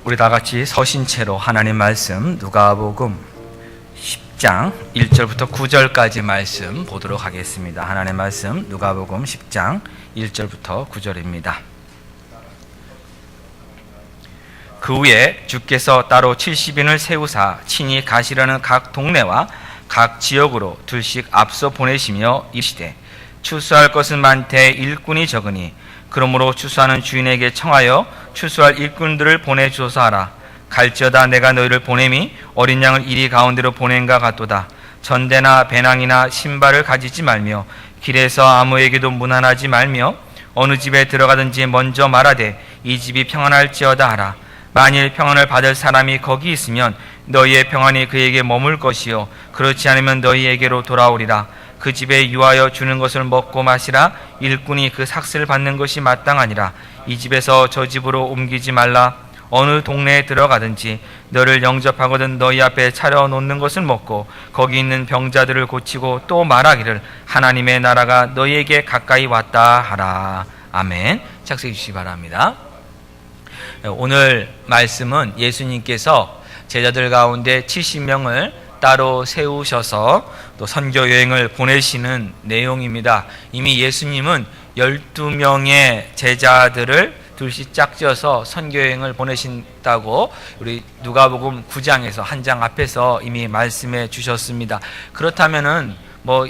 우리 다 같이 서신체로 하나님 말씀 누가복음 10장 1절부터 9절까지 말씀 보도록 하겠습니다. 하나님 말씀 누가복음 10장 1절부터 9절입니다. 그 후에 주께서 따로 70인을 세우사 친히 가시려는 각 동네와 각 지역으로 둘씩 앞서 보내시며 이르시되 추수할 것은 많되 일꾼이 적으니 그러므로 추수하는 주인에게 청하여 추수할 일꾼들을 보내주소서 하라. 갈지어다 내가 너희를 보냄이 어린 양을 이리 가운데로 보낸가 같도다. 전대나 배낭이나 신발을 가지지 말며 길에서 아무에게도 문안하지 말며 어느 집에 들어가든지 먼저 말하되 이 집이 평안할지어다 하라. 만일 평안을 받을 사람이 거기 있으면 너희의 평안이 그에게 머물 것이요 그렇지 않으면 너희에게로 돌아오리라. 그 집에 유하여 주는 것을 먹고 마시라. 일꾼이 그 삭슬을 받는 것이 마땅하니라. 이 집에서 저 집으로 옮기지 말라. 어느 동네에 들어가든지 너를 영접하거든 너희 앞에 차려놓는 것을 먹고 거기 있는 병자들을 고치고 또 말하기를 하나님의 나라가 너희에게 가까이 왔다 하라. 아멘. 착석해 주시기 바랍니다. 오늘 말씀은 예수님께서 제자들 가운데 70명을 따로 세우셔서 또 선교 여행을 보내시는 내용입니다. 이미 예수님은 12명의 제자들을 둘씩 짝지어서 선교 여행을 보내신다고 우리 누가복음 9장에서 한 장 앞에서 이미 말씀해 주셨습니다. 그렇다면은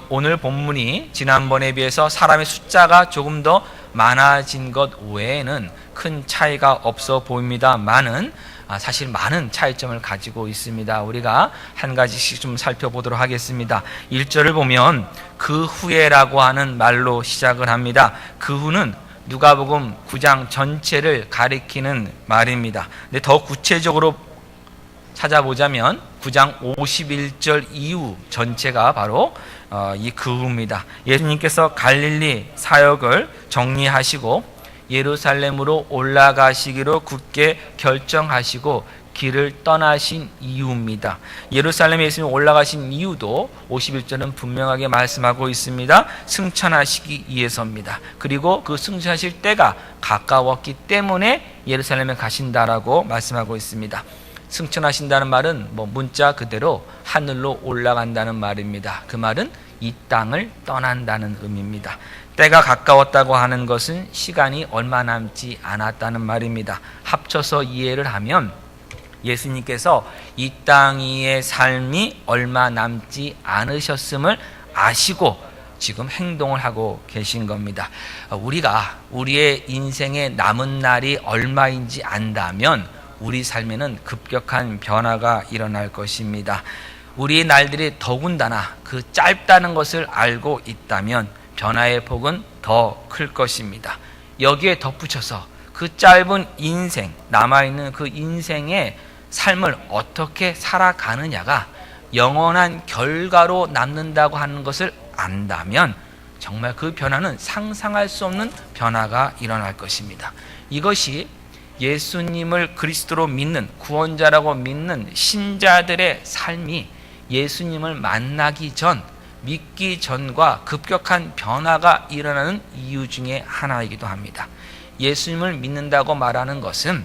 오늘 본문이 지난번에 비해서 사람의 숫자가 조금 더 많아진 것 외에는 큰 차이가 없어 보입니다만은 사실 많은 차이점을 가지고 있습니다. 우리가 한 가지씩 좀 살펴보도록 하겠습니다. 1절을 보면 그 후에라고 하는 말로 시작을 합니다. 그 후는 누가복음 9장 전체를 가리키는 말입니다. 근데 더 구체적으로 찾아보자면 9장 51절 이후 전체가 바로 이 그 후입니다. 예수님께서 갈릴리 사역을 정리하시고 예루살렘으로 올라가시기로 굳게 결정하시고 길을 떠나신 이유입니다. 예루살렘에 예수님이 올라가신 이유도 51절은 분명하게 말씀하고 있습니다. 승천하시기 위해서입니다. 그리고 그 승천하실 때가 가까웠기 때문에 예루살렘에 가신다라고 말씀하고 있습니다. 승천하신다는 말은 문자 그대로 하늘로 올라간다는 말입니다. 그 말은 이 땅을 떠난다는 의미입니다. 때가 가까웠다고 하는 것은 시간이 얼마 남지 않았다는 말입니다. 합쳐서 이해를 하면 예수님께서 이 땅 위의 삶이 얼마 남지 않으셨음을 아시고 지금 행동을 하고 계신 겁니다. 우리가 우리의 인생에 남은 날이 얼마인지 안다면 우리 삶에는 급격한 변화가 일어날 것입니다. 우리의 날들이 더군다나 그 짧다는 것을 알고 있다면 변화의 폭은 더 클 것입니다. 여기에 덧붙여서 그 짧은 인생, 남아있는 그 인생의 삶을 어떻게 살아가느냐가 영원한 결과로 남는다고 하는 것을 안다면 정말 그 변화는 상상할 수 없는 변화가 일어날 것입니다. 이것이 예수님을 그리스도로 믿는 구원자라고 믿는 신자들의 삶이 예수님을 만나기 전, 믿기 전과 급격한 변화가 일어나는 이유 중에 하나이기도 합니다. 예수님을 믿는다고 말하는 것은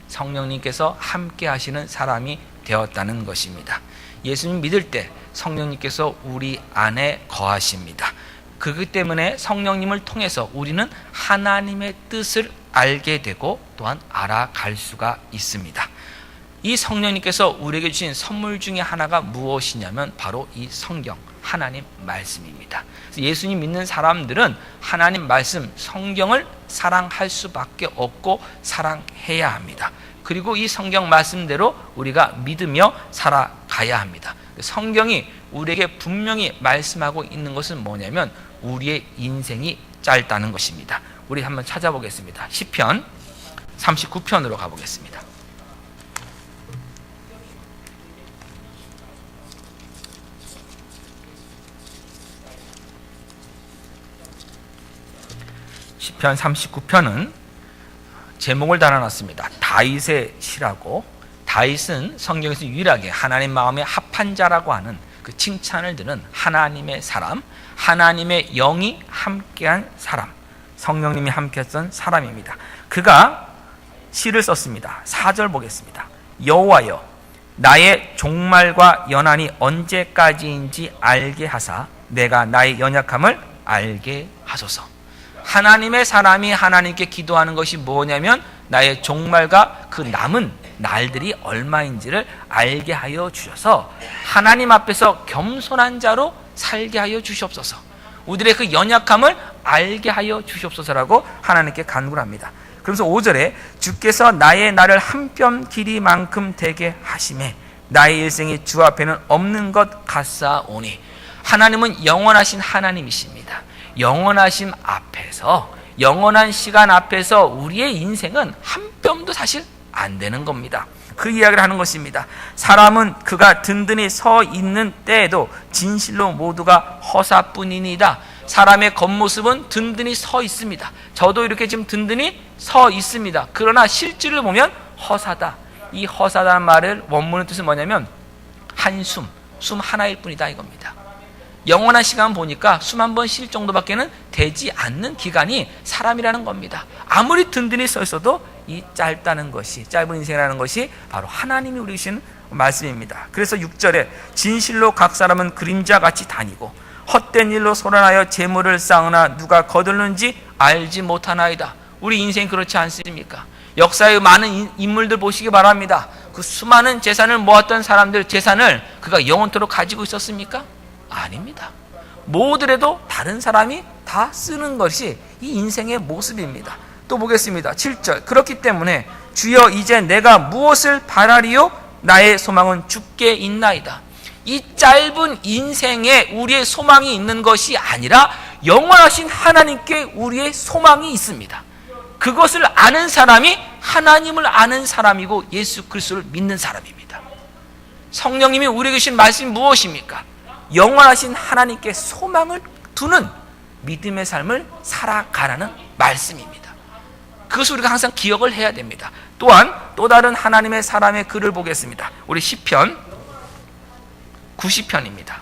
성령님께서 함께 하시는 사람이 되었다는 것입니다. 예수님 믿을 때 성령님께서 우리 안에 거하십니다. 그렇기 때문에 성령님을 통해서 우리는 하나님의 뜻을 알게 되고 또한 알아갈 수가 있습니다. 이 성령님께서 우리에게 주신 선물 중에 하나가 무엇이냐면 바로 이 성경, 하나님 말씀입니다. 예수님 믿는 사람들은 하나님 말씀, 성경을 사랑할 수밖에 없고 사랑해야 합니다. 그리고 이 성경 말씀대로 우리가 믿으며 살아가야 합니다. 성경이 우리에게 분명히 말씀하고 있는 것은 뭐냐면 우리의 인생이 짧다는 것입니다. 우리 한번 찾아보겠습니다. 시편 39편으로 가보겠습니다. 시편 39편은 제목을 달아놨습니다. 다윗의 시라고. 다윗은 성경에서 유일하게 하나님 마음에 합한 자라고 하는 그 칭찬을 들은 하나님의 사람, 하나님의 영이 함께한 사람, 성령님이 함께했던 사람입니다. 그가 시를 썼습니다. 4절 보겠습니다. 여호와여 나의 종말과 연한이 언제까지인지 알게 하사 내가 나의 연약함을 알게 하소서. 하나님의 사람이 하나님께 기도하는 것이 뭐냐면 나의 종말과 그 남은 날들이 얼마인지를 알게 하여 주셔서 하나님 앞에서 겸손한 자로 살게 하여 주시옵소서. 우리들의 그 연약함을 알게 하여 주시옵소서라고 하나님께 간구를 합니다. 그러면서 5절에 주께서 나의 날을 한 뼘 길이만큼 되게 하시매 나의 일생이 주 앞에는 없는 것 같사오니. 하나님은 영원하신 하나님이십니다. 영원하심 앞에서, 영원한 시간 앞에서 우리의 인생은 한 뼘도 사실 안 되는 겁니다. 그 이야기를 하는 것입니다. 사람은 그가 든든히 서 있는 때에도 진실로 모두가 허사뿐이니이다. 사람의 겉모습은 든든히 서 있습니다. 저도 이렇게 지금 든든히 서 있습니다. 그러나 실질을 보면 허사다. 이 허사다는 말을 원문의 뜻은 뭐냐면 한숨, 숨 하나일 뿐이다 이겁니다. 영원한 시간 보니까 숨 한 번 쉴 정도밖에는 되지 않는 기간이 사람이라는 겁니다. 아무리 든든히 서 있어도 이 짧다는 것이, 짧은 인생이라는 것이 바로 하나님이 우리 주신 말씀입니다. 그래서 6절에 진실로 각 사람은 그림자같이 다니고 헛된 일로 소란하여 재물을 쌓으나 누가 거둘는지 알지 못하나이다. 우리 인생 그렇지 않습니까? 역사의 많은 인물들 보시기 바랍니다. 그 수많은 재산을 모았던 사람들 재산을 그가 영원토록 가지고 있었습니까? 아닙니다. 모으더라도 다른 사람이 다 쓰는 것이 이 인생의 모습입니다. 또 보겠습니다. 7절 그렇기 때문에 주여 이제 내가 무엇을 바라리요? 나의 소망은 주께 있나이다. 이 짧은 인생에 우리의 소망이 있는 것이 아니라 영원하신 하나님께 우리의 소망이 있습니다. 그것을 아는 사람이 하나님을 아는 사람이고 예수 그리스도를 믿는 사람입니다. 성령님이 우리에게 주신 말씀이 무엇입니까? 영원하신 하나님께 소망을 두는 믿음의 삶을 살아가라는 말씀입니다. 그것을 우리가 항상 기억을 해야 됩니다. 또한 또 다른 하나님의 사람의 글을 보겠습니다. 우리 시편 90편입니다.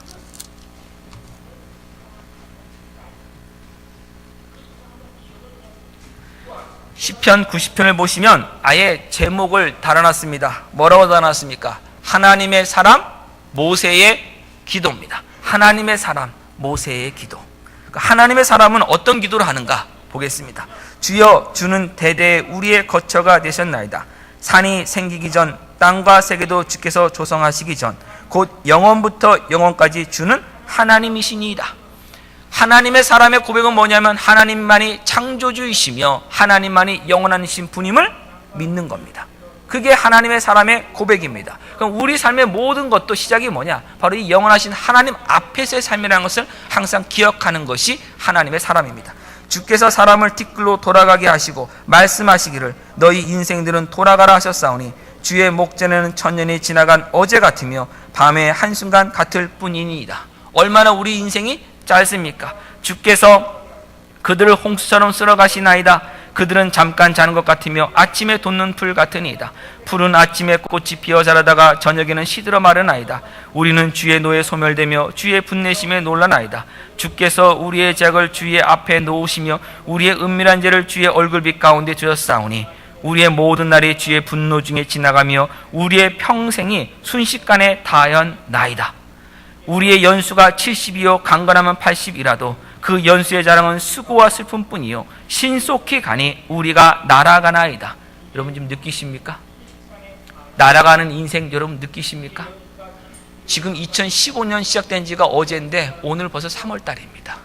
시편 90편을 보시면 아예 제목을 달아놨습니다. 뭐라고 달아놨습니까? 하나님의 사람 모세의 기도입니다. 하나님의 사람 모세의 기도. 하나님의 사람은 어떤 기도를 하는가 보겠습니다. 주여 주는 대대에 우리의 거처가 되셨나이다. 산이 생기기 전 땅과 세계도 주께서 조성하시기 전 곧 영원부터 영원까지 주는 하나님이시니이다. 하나님의 사람의 고백은 뭐냐면 하나님만이 창조주이시며 하나님만이 영원하신 분임을 믿는 겁니다. 그게 하나님의 사람의 고백입니다. 그럼 우리 삶의 모든 것도 시작이 뭐냐? 바로 이 영원하신 하나님 앞에서의 삶이라는 것을 항상 기억하는 것이 하나님의 사람입니다. 주께서 사람을 티끌로 돌아가게 하시고 말씀하시기를 너희 인생들은 돌아가라 하셨사오니 주의 목전에는 천년이 지나간 어제 같으며 밤의 한순간 같을 뿐이니이다. 얼마나 우리 인생이 짧습니까? 주께서 그들을 홍수처럼 쓸어가시나이다. 그들은 잠깐 자는 것 같으며 아침에 돋는 풀 같으니이다. 풀은 아침에 꽃이 피어 자라다가 저녁에는 시들어 마르나이다. 우리는 주의 노에 소멸되며 주의 분내심에 놀라나이다. 주께서 우리의 죄악을 주의 앞에 놓으시며 우리의 은밀한 죄를 주의 얼굴빛 가운데 두셨사오니 우리의 모든 날이 주의 분노 중에 지나가며 우리의 평생이 순식간에 다하였나이다. 우리의 연수가 70이요 강건하면 80이라도 그 연수의 자랑은 수고와 슬픔뿐이요 신속히 가니 우리가 날아가나이다. 여러분 지금 느끼십니까? 날아가는 인생 여러분 느끼십니까? 지금 2015년 시작된 지가 어제인데 오늘 벌써 3월 달입니다.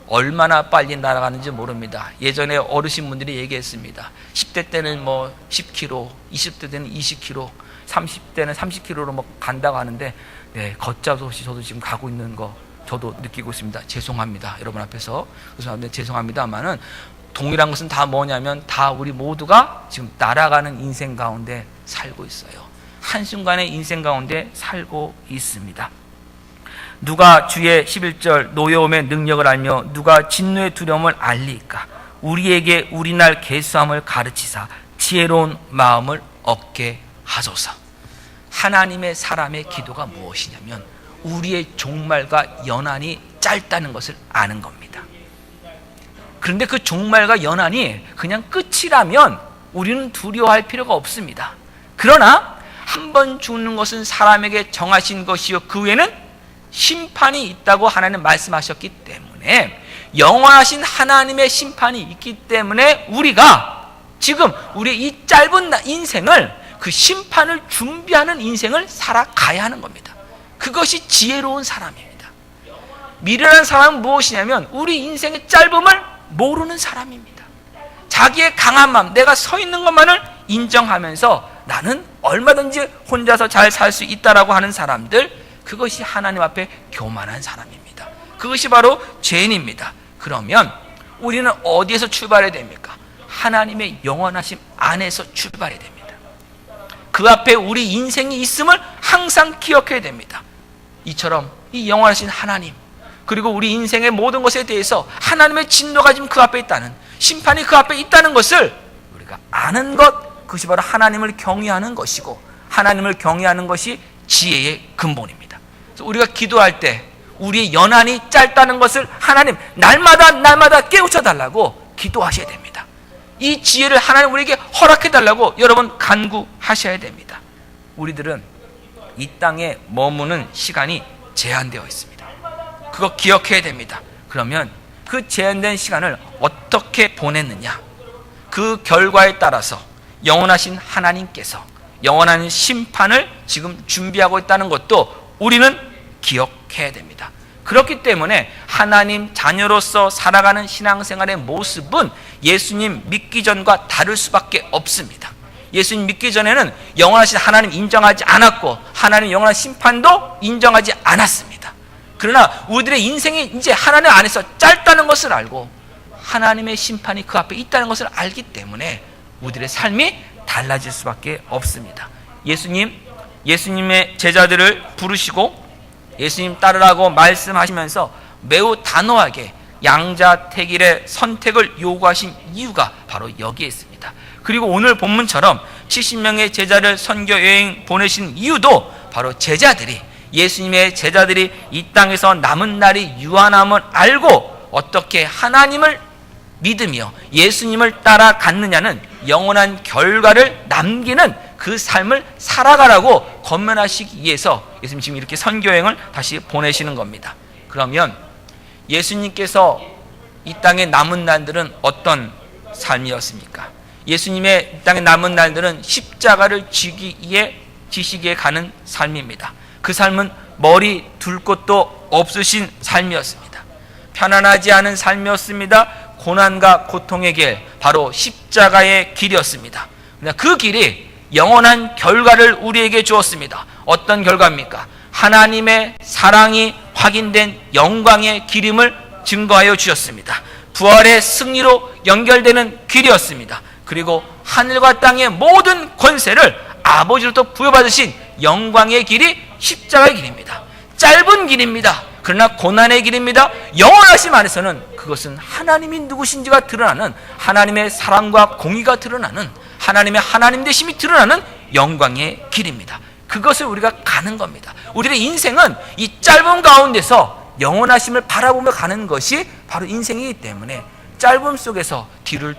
얼마나 빨리 날아가는지 모릅니다. 예전에 어르신분들이 얘기했습니다. 10대 때는 뭐 10km, 20대 때는 20km, 30대는 30km로 뭐 간다고 하는데 네, 걷잡도 없이 저도 지금 가고 있는 거 저도 느끼고 있습니다. 죄송합니다. 여러분 앞에서. 그래서 죄송합니다만은 동일한 것은 다 뭐냐면 다 우리 모두가 지금 날아가는 인생 가운데 살고 있어요. 한순간의 인생 가운데 살고 있습니다. 누가 주의 11절 노여움의 능력을 알며 누가 진노의 두려움을 알리까? 우리에게 우리날 계수함을 가르치사 지혜로운 마음을 얻게 하소서. 하나님의 사람의 기도가 무엇이냐면 우리의 종말과 연한이 짧다는 것을 아는 겁니다. 그런데 그 종말과 연한이 그냥 끝이라면 우리는 두려워할 필요가 없습니다. 그러나 한 번 죽는 것은 사람에게 정하신 것이요 그 후에는 심판이 있다고 하나님 말씀하셨기 때문에, 영원하신 하나님의 심판이 있기 때문에 우리가 지금 우리의 이 짧은 인생을, 그 심판을 준비하는 인생을 살아가야 하는 겁니다. 그것이 지혜로운 사람입니다. 미련한 사람은 무엇이냐면 우리 인생의 짧음을 모르는 사람입니다. 자기의 강한 마음, 내가 서 있는 것만을 인정하면서 나는 얼마든지 혼자서 잘 살 수 있다라고 하는 사람들, 그것이 하나님 앞에 교만한 사람입니다. 그것이 바로 죄인입니다. 그러면 우리는 어디에서 출발해야 됩니까? 하나님의 영원하심 안에서 출발해야 됩니다. 그 앞에 우리 인생이 있음을 항상 기억해야 됩니다. 이처럼 이 영원하신 하나님, 그리고 우리 인생의 모든 것에 대해서 하나님의 진노가 지금 그 앞에 있다는, 심판이 그 앞에 있다는 것을 우리가 아는 것, 그것이 바로 하나님을 경외하는 것이고, 하나님을 경외하는 것이 지혜의 근본입니다. 그래서 우리가 기도할 때 우리의 연한이 짧다는 것을 하나님 날마다 깨우쳐 달라고 기도하셔야 됩니다. 이 지혜를 하나님 우리에게 허락해 달라고 여러분 간구하셔야 됩니다. 우리들은 이 땅에 머무는 시간이 제한되어 있습니다. 그거 기억해야 됩니다. 그러면 그 제한된 시간을 어떻게 보냈느냐, 그 결과에 따라서 영원하신 하나님께서 영원한 심판을 지금 준비하고 있다는 것도 우리는 기억해야 됩니다. 그렇기 때문에 하나님 자녀로서 살아가는 신앙생활의 모습은 예수님 믿기 전과 다를 수밖에 없습니다. 예수님 믿기 전에는 영원하신 하나님 인정하지 않았고, 하나님 영원한 심판도 인정하지 않았습니다. 그러나 우리들의 인생이 이제 하나님 안에서 짧다는 것을 알고 하나님의 심판이 그 앞에 있다는 것을 알기 때문에 우리들의 삶이 달라질 수밖에 없습니다. 예수님의 제자들을 부르시고 예수님 따르라고 말씀하시면서 매우 단호하게 양자택일의 선택을 요구하신 이유가 바로 여기에 있습니다. 그리고 오늘 본문처럼 70명의 제자를 선교 여행 보내신 이유도 바로 제자들이, 예수님의 제자들이 이 땅에서 남은 날이 유한함을 알고 어떻게 하나님을 믿으며 예수님을 따라갔느냐는 영원한 결과를 남기는 그 삶을 살아가라고 권면하시기 위해서 예수님 지금 이렇게 선교여행을 다시 보내시는 겁니다. 그러면 예수님께서 이 땅에 남은 날들은 어떤 삶이었습니까? 예수님의 이 땅에 남은 날들은 십자가를 지시기에 가는 삶입니다. 그 삶은 머리 둘 곳도 없으신 삶이었습니다. 편안하지 않은 삶이었습니다. 고난과 고통의 길, 바로 십자가의 길이었습니다. 그 길이 영원한 결과를 우리에게 주었습니다. 어떤 결과입니까? 하나님의 사랑이 확인된 영광의 길임을 증거하여 주셨습니다. 부활의 승리로 연결되는 길이었습니다. 그리고 하늘과 땅의 모든 권세를 아버지로부터 부여받으신 영광의 길이 십자가의 길입니다. 짧은 길입니다. 그러나 고난의 길입니다. 영원하심 안에서는 그것은 하나님이 누구신지가 드러나는, 하나님의 사랑과 공의가 드러나는, 하나님의 하나님 되심이 드러나는 영광의 길입니다. 그것을 우리가 가는 겁니다. 우리의 인생은 이 짧은 가운데서 영원하심을 바라보며 가는 것이 바로 인생이기 때문에 짧음 속에서 뒤를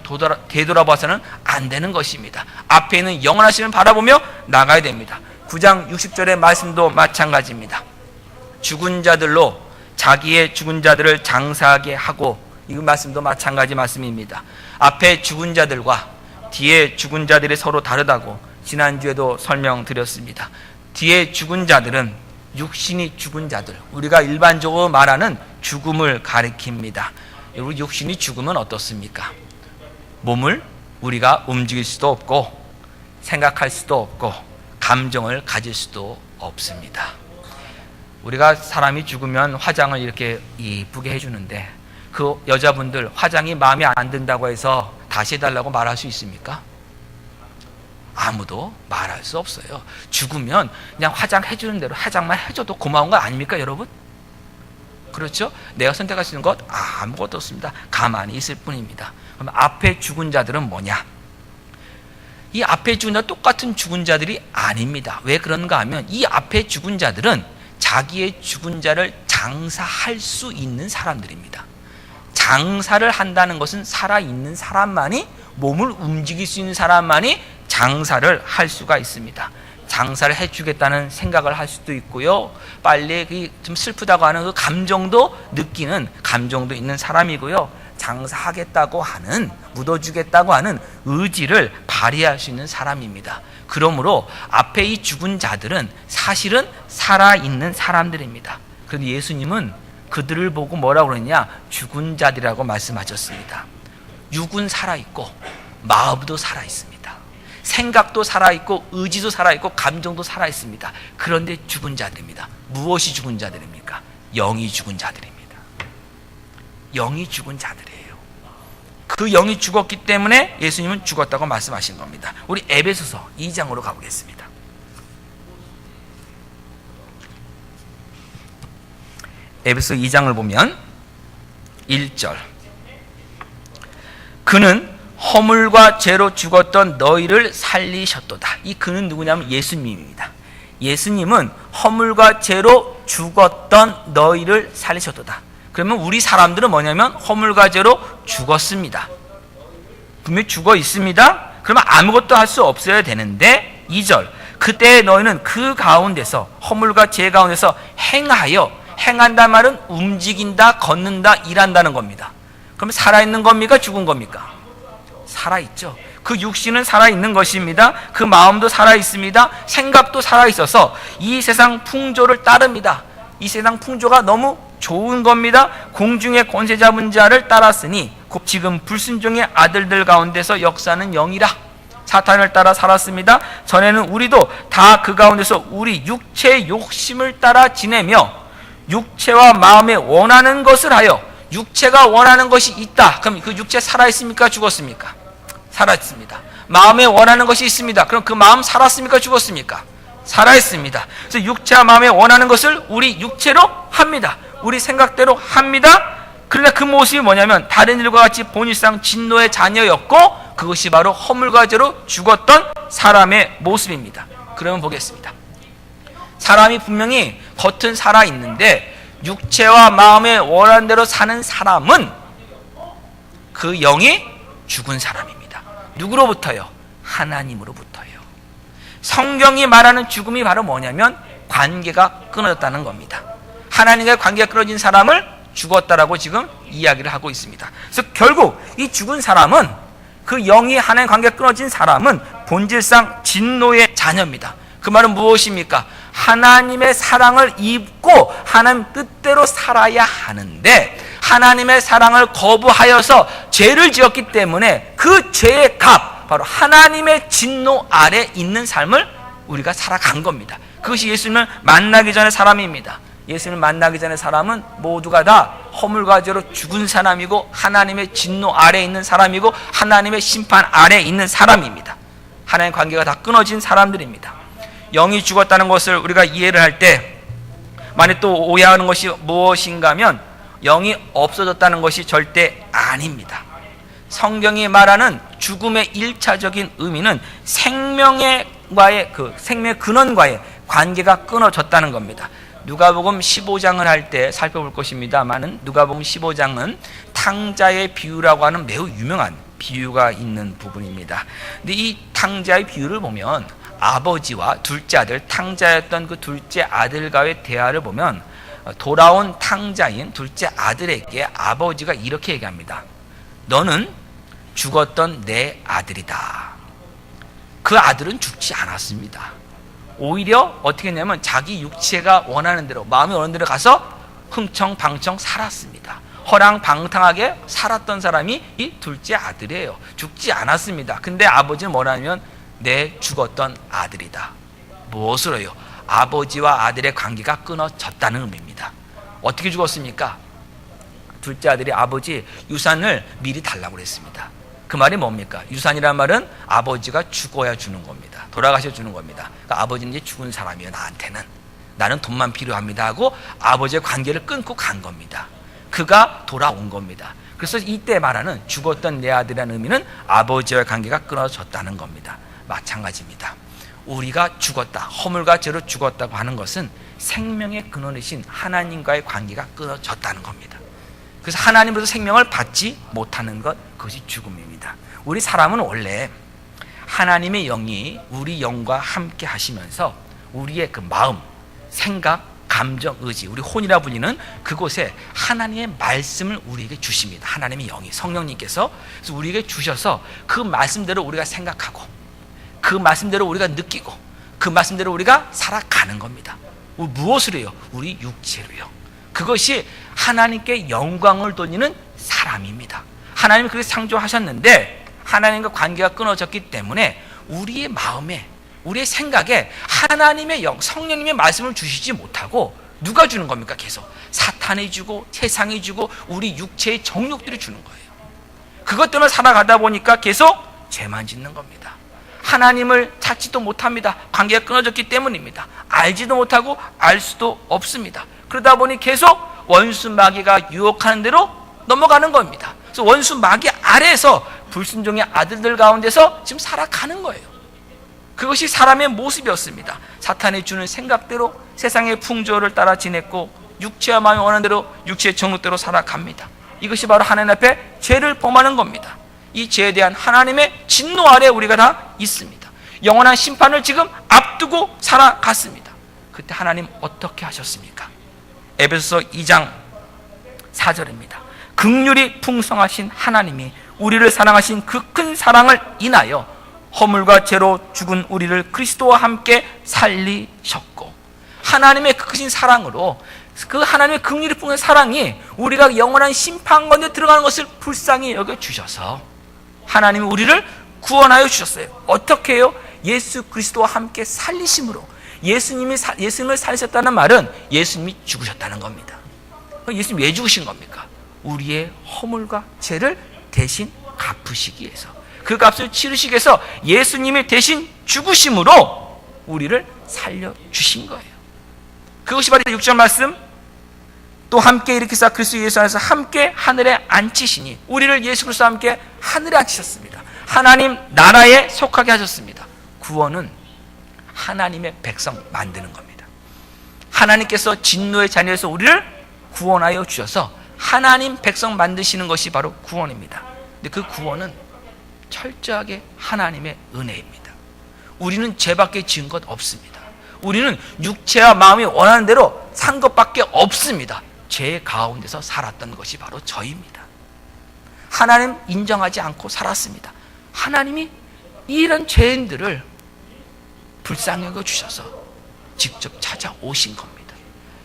되돌아봐서는 안 되는 것입니다. 앞에 있는 영원하심을 바라보며 나가야 됩니다. 9장 60절의 말씀도 마찬가지입니다. 죽은 자들로 자기의 죽은 자들을 장사하게 하고, 이 말씀도 마찬가지 말씀입니다. 앞에 죽은 자들과 뒤에 죽은 자들이 서로 다르다고 지난주에도 설명드렸습니다. 뒤에 죽은 자들은 육신이 죽은 자들, 우리가 일반적으로 말하는 죽음을 가리킵니다. 우리 육신이 죽으면 어떻습니까? 몸을 우리가 움직일 수도 없고 생각할 수도 없고 감정을 가질 수도 없습니다. 우리가 사람이 죽으면 화장을 이렇게 이쁘게 해주는데 그 여자분들 화장이 마음에 안 든다고 해서 다시 해달라고 말할 수 있습니까? 아무도 말할 수 없어요. 죽으면 그냥 화장해주는 대로 화장만 해줘도 고마운 거 아닙니까, 여러분? 그렇죠? 내가 선택할 수 있는 것 아무것도 없습니다. 가만히 있을 뿐입니다. 그럼 앞에 죽은 자들은 뭐냐? 이 앞에 죽은 자 똑같은 죽은 자들이 아닙니다. 왜 그런가 하면 이 앞에 죽은 자들은 자기의 죽은 자를 장사할 수 있는 사람들입니다. 장사를 한다는 것은 살아있는 사람만이 몸을 움직일 수 있는 사람만이 장사를 할 수가 있습니다. 장사를 해주겠다는 생각을 할 수도 있고요. 빨리 좀 슬프다고 하는 그 감정도 느끼는 감정도 있는 사람이고요. 장사하겠다고 하는, 묻어주겠다고 하는 의지를 발휘할 수 있는 사람입니다. 그러므로 앞에 이 죽은 자들은 사실은 살아있는 사람들입니다. 그런데 예수님은 그들을 보고 뭐라고 그랬냐? 죽은 자들이라고 말씀하셨습니다. 육은 살아있고 마음도 살아있습니다. 생각도 살아있고 의지도 살아있고 감정도 살아있습니다. 그런데 죽은 자들입니다. 무엇이 죽은 자들입니까? 영이 죽은 자들입니다. 영이 죽은 자들이에요. 그 영이 죽었기 때문에 예수님은 죽었다고 말씀하신 겁니다. 우리 에베소서 2장으로 가보겠습니다. 에베소 2장을 보면 1절, 그는 허물과 죄로 죽었던 너희를 살리셨도다. 이 그는 누구냐면 예수님입니다. 예수님은 허물과 죄로 죽었던 너희를 살리셨도다. 그러면 우리 사람들은 뭐냐면 허물과 죄로 죽었습니다. 분명히 죽어 있습니다. 그러면 아무것도 할 수 없어야 되는데 2절, 그때 너희는 그 가운데서 허물과 죄 가운데서 행한다는 말은 움직인다, 걷는다, 일한다는 겁니다. 그러면 살아있는 겁니까? 죽은 겁니까? 살아있죠. 그 육신은 살아있는 것입니다. 그 마음도 살아있습니다. 생각도 살아있어서 이 세상 풍조를 따릅니다. 이 세상 풍조가 너무 좋은 겁니다. 공중의 권세 잡은 자를 따랐으니 곧 지금 불순종의 아들들 가운데서 역사는 영이라. 사탄을 따라 살았습니다. 전에는 우리도 다 그 가운데서 우리 육체의 욕심을 따라 지내며 육체와 마음에 원하는 것을 하여, 육체가 원하는 것이 있다. 그럼 그 육체 살아있습니까? 죽었습니까? 살아있습니다. 마음에 원하는 것이 있습니다. 그럼 그 마음 살았습니까? 죽었습니까? 살아있습니다. 그래서 육체와 마음에 원하는 것을 우리 육체로 합니다. 우리 생각대로 합니다. 그러나 그 모습이 뭐냐면 다른 일과 같이 본일상 진노의 자녀였고 그것이 바로 허물과 죄로 죽었던 사람의 모습입니다. 그러면 보겠습니다. 사람이 분명히 겉은 살아있는데 육체와 마음에 원하는 대로 사는 사람은 그 영이 죽은 사람입니다. 누구로부터요? 하나님으로부터요. 성경이 말하는 죽음이 바로 뭐냐면 관계가 끊어졌다는 겁니다. 하나님과의 관계가 끊어진 사람을 죽었다라고 지금 이야기를 하고 있습니다. 그래서 결국 이 죽은 사람은, 그 영이 하나님과 관계가 끊어진 사람은 본질상 진노의 자녀입니다. 그 말은 무엇입니까? 하나님의 사랑을 입고 하나님 뜻대로 살아야 하는데 하나님의 사랑을 거부하여서 죄를 지었기 때문에 그 죄의 값, 바로 하나님의 진노 아래 있는 삶을 우리가 살아간 겁니다. 그것이 예수님을 만나기 전의 사람입니다. 예수님을 만나기 전의 사람은 모두가 다 허물과 죄로 죽은 사람이고 하나님의 진노 아래 있는 사람이고 하나님의 심판 아래 있는 사람입니다. 하나님의 관계가 다 끊어진 사람들입니다. 영이 죽었다는 것을 우리가 이해를 할 때 만약 또 오해하는 것이 무엇인가 하면 영이 없어졌다는 것이 절대 아닙니다. 성경이 말하는 죽음의 1차적인 의미는 생명의 근원과의 관계가 끊어졌다는 겁니다. 누가복음 15장을 할 때 살펴볼 것입니다만은 누가복음 15장은 탕자의 비유라고 하는 매우 유명한 비유가 있는 부분입니다. 근데 이 탕자의 비유를 보면 아버지와 둘째 아들, 탕자였던 그 둘째 아들과의 대화를 보면 돌아온 탕자인 둘째 아들에게 아버지가 이렇게 얘기합니다. 너는 죽었던 내 아들이다. 그 아들은 죽지 않았습니다. 오히려 어떻게 했냐면 자기 육체가 원하는 대로, 마음이 원하는 대로 가서 흥청방청 살았습니다. 허랑방탕하게 살았던 사람이 이 둘째 아들이에요. 죽지 않았습니다. 근데 아버지는 뭐라냐면 내 죽었던 아들이다. 무엇으로요? 아버지와 아들의 관계가 끊어졌다는 의미입니다. 어떻게 죽었습니까? 둘째 아들이 아버지 유산을 미리 달라고 그랬습니다. 그 말이 뭡니까? 유산이란 말은 아버지가 죽어야 주는 겁니다. 돌아가셔 주는 겁니다. 그러니까 아버지는 이제 죽은 사람이에요. 나한테는. 나는 돈만 필요합니다 하고 아버지의 관계를 끊고 간 겁니다. 그가 돌아온 겁니다. 그래서 이때 말하는 죽었던 내 아들이라는 의미는 아버지와의 관계가 끊어졌다는 겁니다. 마찬가지입니다. 우리가 죽었다, 허물과 죄로 죽었다고 하는 것은 생명의 근원이신 하나님과의 관계가 끊어졌다는 겁니다. 그래서 하나님으로부터 생명을 받지 못하는 것, 그것이 죽음입니다. 우리 사람은 원래 하나님의 영이 우리 영과 함께 하시면서 우리의 그 마음, 생각, 감정, 의지, 우리 혼이라 불리는 그곳에 하나님의 말씀을 우리에게 주십니다. 하나님의 영이, 성령님께서 그래서 우리에게 주셔서 그 말씀대로 우리가 생각하고 그 말씀대로 우리가 느끼고 그 말씀대로 우리가 살아가는 겁니다. 무엇으로요? 우리 육체로요. 그것이 하나님께 영광을 돌리는 사람입니다. 하나님이 그렇게 창조하셨는데 하나님과 관계가 끊어졌기 때문에 우리의 마음에, 우리의 생각에 하나님의 영, 성령님의 말씀을 주시지 못하고 누가 주는 겁니까? 계속 사탄이 주고 세상이 주고 우리 육체의 정욕들이 주는 거예요. 그것 때문에 살아가다 보니까 계속 죄만 짓는 겁니다. 하나님을 찾지도 못합니다. 관계가 끊어졌기 때문입니다. 알지도 못하고 알 수도 없습니다. 그러다 보니 계속 원수 마귀가 유혹하는 대로 넘어가는 겁니다. 그래서 원수 마귀 아래에서 불순종의 아들들 가운데서 지금 살아가는 거예요. 그것이 사람의 모습이었습니다. 사탄이 주는 생각대로 세상의 풍조를 따라 지냈고 육체와 마음이 원하는 대로 육체의 정욕대로 살아갑니다. 이것이 바로 하나님 앞에 죄를 범하는 겁니다. 이 죄에 대한 하나님의 진노 아래 우리가 다 있습니다. 영원한 심판을 지금 앞두고 살아갔습니다. 그때 하나님 어떻게 하셨습니까? 에베소서 2장 4절입니다. 긍휼이 풍성하신 하나님이 우리를 사랑하신 그 큰 사랑을 인하여 허물과 죄로 죽은 우리를 그리스도와 함께 살리셨고, 하나님의 그 크신 사랑으로 그 하나님의 긍휼이 풍성한 사랑이 우리가 영원한 심판 가운데 들어가는 것을 불쌍히 여겨주셔서 하나님이 우리를 구원하여 주셨어요. 어떻게 해요? 예수 그리스도와 함께 살리심으로. 예수님을 살리셨다는 말은 예수님이 죽으셨다는 겁니다. 예수님이 왜 죽으신 겁니까? 우리의 허물과 죄를 대신 갚으시기 위해서, 그 값을 치르시기 위해서 예수님이 대신 죽으심으로 우리를 살려주신 거예요. 그것이 바로 6절 말씀, 또 함께 일으키사 그리스도 예수 안에서 함께 하늘에 앉히시니, 우리를 예수 그리스도와 함께 하늘에 앉히셨습니다. 하나님 나라에 속하게 하셨습니다. 구원은 하나님의 백성 만드는 겁니다. 하나님께서 진노의 자녀에서 우리를 구원하여 주셔서 하나님 백성 만드시는 것이 바로 구원입니다. 근데 그 구원은 철저하게 하나님의 은혜입니다. 우리는 죄밖에 지은 것 없습니다. 우리는 육체와 마음이 원하는 대로 산 것밖에 없습니다. 죄 가운데서 살았던 것이 바로 저입니다. 하나님 인정하지 않고 살았습니다. 하나님이 이런 죄인들을 불쌍히 여겨 주셔서 직접 찾아오신 겁니다.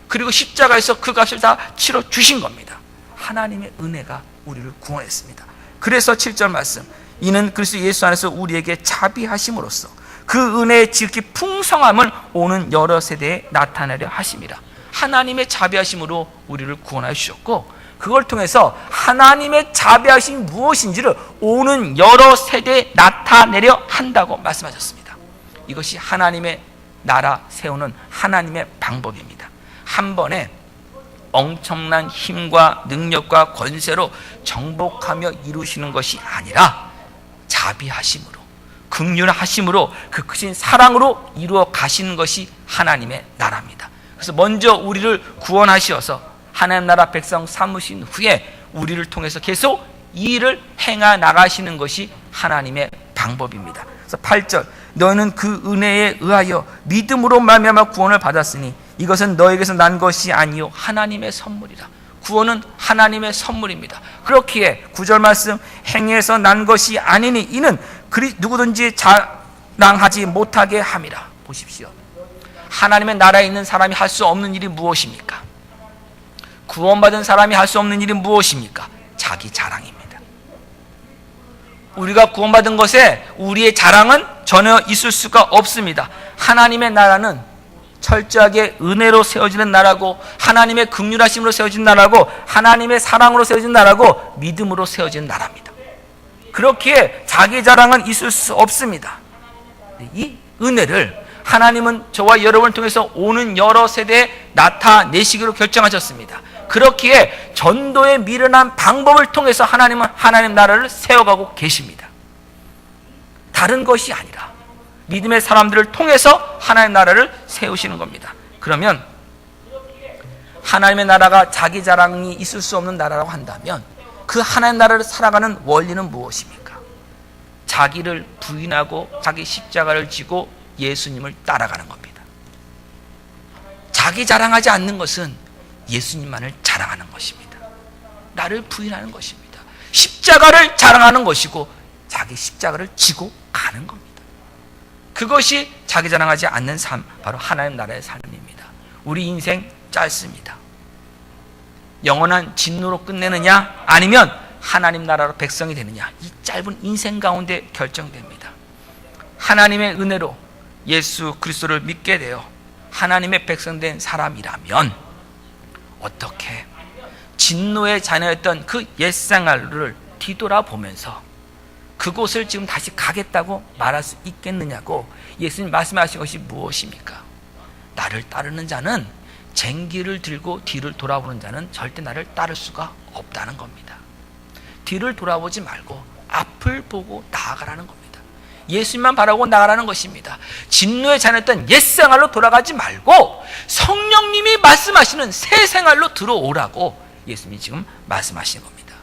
그리고 십자가에서 그 값을 다 치러 주신 겁니다. 하나님의 은혜가 우리를 구원했습니다. 그래서 7절 말씀, 이는 그리스도 예수 안에서 우리에게 자비하심으로써 그 은혜의 지극히 풍성함을 오는 여러 세대에 나타내려 하심이라. 하나님의 자비하심으로 우리를 구원하여 주셨고, 그걸 통해서 하나님의 자비하심이 무엇인지를 오는 여러 세대에 나타내려 한다고 말씀하셨습니다. 이것이 하나님의 나라 세우는 하나님의 방법입니다. 한 번에 엄청난 힘과 능력과 권세로 정복하며 이루시는 것이 아니라 자비하심으로, 긍휼하심으로, 그 크신 사랑으로 이루어 가시는 것이 하나님의 나라입니다. 그래서 먼저 우리를 구원하시어서 하나님 나라 백성 삼으신 후에 우리를 통해서 계속 이 일을 행하 나가시는 것이 하나님의 방법입니다. 그래서 8절, 너희는 그 은혜에 의하여 믿음으로 말미암아 구원을 받았으니 이것은 너에게서 난 것이 아니요 하나님의 선물이라. 구원은 하나님의 선물입니다. 그렇기에 9절 말씀, 행위에서 난 것이 아니니 이는 누구든지 자랑하지 못하게 함이라. 보십시오. 하나님의 나라에 있는 사람이 할 수 없는 일이 무엇입니까? 구원받은 사람이 할 수 없는 일이 무엇입니까? 자기 자랑입니다. 우리가 구원받은 것에 우리의 자랑은 전혀 있을 수가 없습니다. 하나님의 나라는 철저하게 은혜로 세워지는 나라고, 하나님의 긍휼하심으로 세워진 나라고, 하나님의 사랑으로 세워진 나라고, 믿음으로 세워진 나라입니다. 그렇기에 자기 자랑은 있을 수 없습니다. 이 은혜를 하나님은 저와 여러분을 통해서 오는 여러 세대에 나타내시기로 결정하셨습니다. 그렇기에 전도에 미련한 방법을 통해서 하나님은 하나님 나라를 세워가고 계십니다. 다른 것이 아니라 믿음의 사람들을 통해서 하나님 나라를 세우시는 겁니다. 그러면 하나님의 나라가 자기 자랑이 있을 수 없는 나라라고 한다면 그 하나님 나라를 살아가는 원리는 무엇입니까? 자기를 부인하고 자기 십자가를 지고 예수님을 따라가는 겁니다. 자기 자랑하지 않는 것은 예수님만을 자랑하는 것입니다. 나를 부인하는 것입니다. 십자가를 자랑하는 것이고 자기 십자가를 지고 가는 겁니다. 그것이 자기 자랑하지 않는 삶, 바로 하나님 나라의 삶입니다. 우리 인생 짧습니다. 영원한 진노로 끝내느냐 아니면 하나님 나라로 백성이 되느냐, 이 짧은 인생 가운데 결정됩니다. 하나님의 은혜로 예수 그리스도를 믿게 되어 하나님의 백성된 사람이라면 어떻게 진노의 자녀였던 그 옛생활을 뒤돌아보면서 그곳을 지금 다시 가겠다고 말할 수 있겠느냐고 예수님 말씀하신 것이 무엇입니까? 나를 따르는 자는 쟁기를 들고 뒤를 돌아보는 자는 절대 나를 따를 수가 없다는 겁니다. 뒤를 돌아보지 말고 앞을 보고 나아가라는 겁니다. 예수님만 바라고 나아가라는 것입니다. 진노의 자녀였던 옛생활로 돌아가지 말고 성령님이 말씀하시는 새 생활로 들어오라고 예수님이 지금 말씀하시는 겁니다.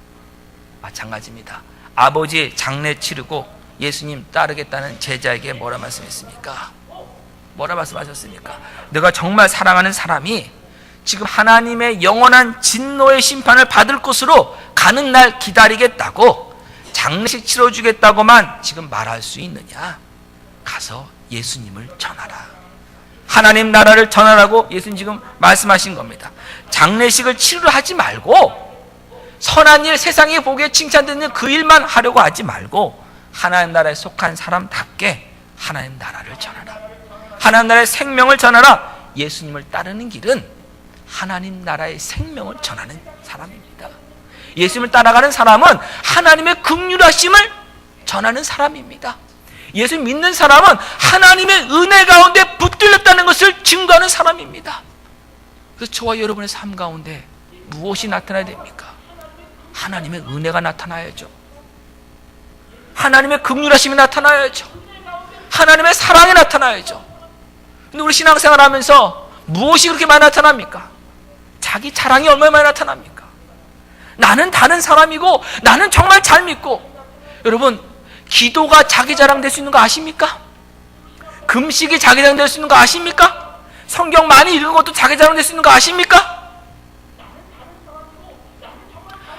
마찬가지입니다. 아버지의 장례 치르고 예수님 따르겠다는 제자에게 뭐라 말씀했습니까? 뭐라 말씀하셨습니까? 내가 정말 사랑하는 사람이 지금 하나님의 영원한 진노의 심판을 받을 곳으로 가는 날 기다리겠다고 장례식 치러주겠다고만 지금 말할 수 있느냐? 가서 예수님을 전하라. 하나님 나라를 전하라고 예수님 지금 말씀하신 겁니다. 장례식을 치르려 하지 말고 선한 일, 세상에 보기에 칭찬되는 그 일만 하려고 하지 말고 하나님 나라에 속한 사람답게 하나님 나라를 전하라. 하나님 나라의 생명을 전하라. 예수님을 따르는 길은 하나님 나라의 생명을 전하는 사람입니다. 예수님을 따라가는 사람은 하나님의 긍휼하심을 전하는 사람입니다. 예수 믿는 사람은 하나님의 은혜 가운데 붙들렸다는 것을 증거하는 사람입니다. 그래서 저와 여러분의 삶 가운데 무엇이 나타나야 됩니까? 하나님의 은혜가 나타나야죠. 하나님의 긍휼하심이 나타나야죠. 하나님의 사랑이 나타나야죠. 근데 우리 신앙생활 하면서 무엇이 그렇게 많이 나타납니까? 자기 자랑이 얼마나 많이 나타납니까? 나는 다른 사람이고 나는 정말 잘 믿고. 여러분, 기도가 자기 자랑 될 수 있는 거 아십니까? 금식이 자기 자랑 될 수 있는 거 아십니까? 성경 많이 읽은 것도 자기 자랑 될 수 있는 거 아십니까?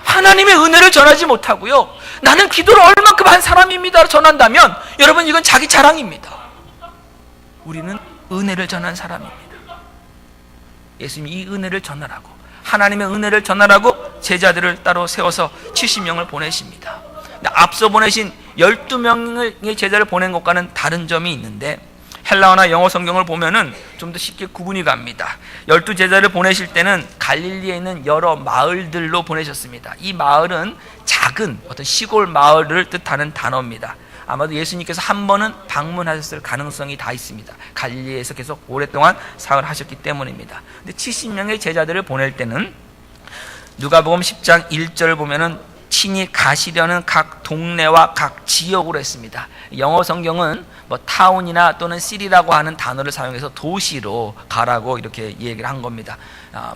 하나님의 은혜를 전하지 못하고요, 나는 기도를 얼만큼 한 사람입니다 전한다면 여러분, 이건 자기 자랑입니다. 우리는 은혜를 전한 사람입니다. 예수님이 이 은혜를 전하라고, 하나님의 은혜를 전하라고 제자들을 따로 세워서 70명을 보내십니다. 근데 앞서 보내신 12명의 제자를 보낸 것과는 다른 점이 있는데, 헬라어나 영어 성경을 보면은 좀 더 쉽게 구분이 갑니다. 12제자를 보내실 때는 갈릴리에 있는 여러 마을들로 보내셨습니다. 이 마을은 작은 어떤 시골 마을을 뜻하는 단어입니다. 아마도 예수님께서 한 번은 방문하셨을 가능성이 다 있습니다. 갈릴리에서 계속 오랫동안 사역을 하셨기 때문입니다. 근데 70명의 제자들을 보낼 때는 누가복음 10장 1절을 보면은 친히 가시려는 각 동네와 각 지역으로 했습니다. 영어 성경은 뭐 타운이나 또는 시리라고 하는 단어를 사용해서 도시로 가라고 이렇게 얘기를 한 겁니다.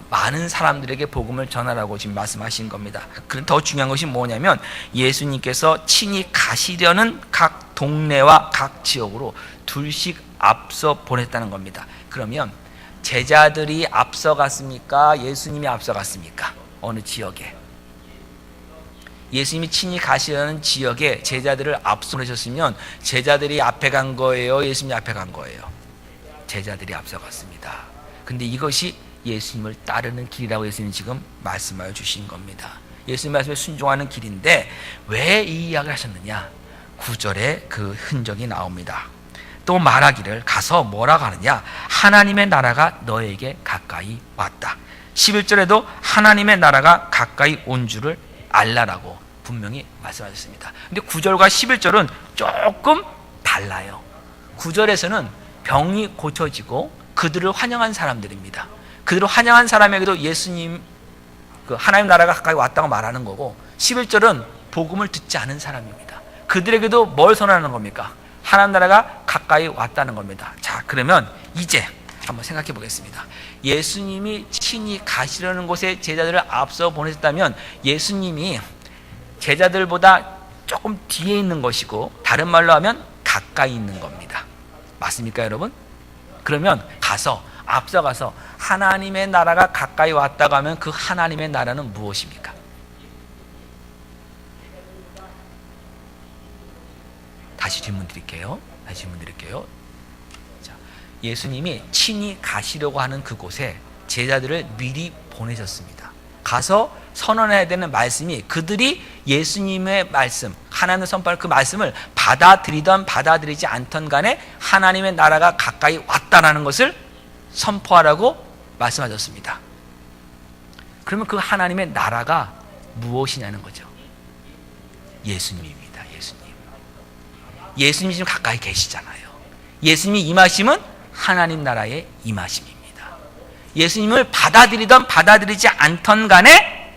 많은 사람들에게 복음을 전하라고 지금 말씀하신 겁니다. 그런데 더 중요한 것이 뭐냐면 예수님께서 친히 가시려는 각 동네와 각 지역으로 둘씩 앞서 보냈다는 겁니다. 그러면 제자들이 앞서갔습니까? 예수님이 앞서갔습니까? 어느 지역에? 예수님이 친히 가시려는 지역에 제자들을 앞서 보내셨으면 제자들이 앞에 간 거예요? 예수님이 앞에 간 거예요? 제자들이 앞서갔습니다. 근데 이것이 예수님을 따르는 길이라고 예수님이 지금 말씀하여 주신 겁니다. 예수님 말씀에 순종하는 길인데 왜 이 이야기를 하셨느냐? 9절에 그 흔적이 나옵니다. 또 말하기를 가서 뭐라고 하느냐? 하나님의 나라가 너에게 가까이 왔다. 11절에도 하나님의 나라가 가까이 온 줄을 알라라고 분명히 말씀하셨습니다. 근데 9절과 11절은 조금 달라요. 9절에서는 병이 고쳐지고 그들을 환영한 사람들입니다. 그들을 환영한 사람에게도 예수님, 그 하나님 나라가 가까이 왔다고 말하는 거고, 11절은 복음을 듣지 않은 사람입니다. 그들에게도 뭘 선언하는 겁니까? 하나님 나라가 가까이 왔다는 겁니다. 자, 그러면 이제 한번 생각해 보겠습니다. 예수님이 친히 가시려는 곳에 제자들을 앞서 보내셨다면 예수님이 제자들보다 조금 뒤에 있는 것이고, 다른 말로 하면 가까이 있는 겁니다. 맞습니까, 여러분? 그러면 앞서가서 하나님의 나라가 가까이 왔다고 하면 그 하나님의 나라는 무엇입니까? 다시 질문 드릴게요. 자, 예수님이 친히 가시려고 하는 그곳에 제자들을 미리 보내셨습니다. 가서 선언해야 되는 말씀이, 그들이 예수님의 말씀, 하나님의 선포할 그 말씀을 받아들이던 받아들이지 않던 간에 하나님의 나라가 가까이 왔다라는 것을 선포하라고 말씀하셨습니다. 그러면 그 하나님의 나라가 무엇이냐는 거죠. 예수님입니다. 예수님이 지금 가까이 계시잖아요. 예수님이 임하심은 하나님 나라의 임하심입니다. 예수님을 받아들이던 받아들이지 않던 간에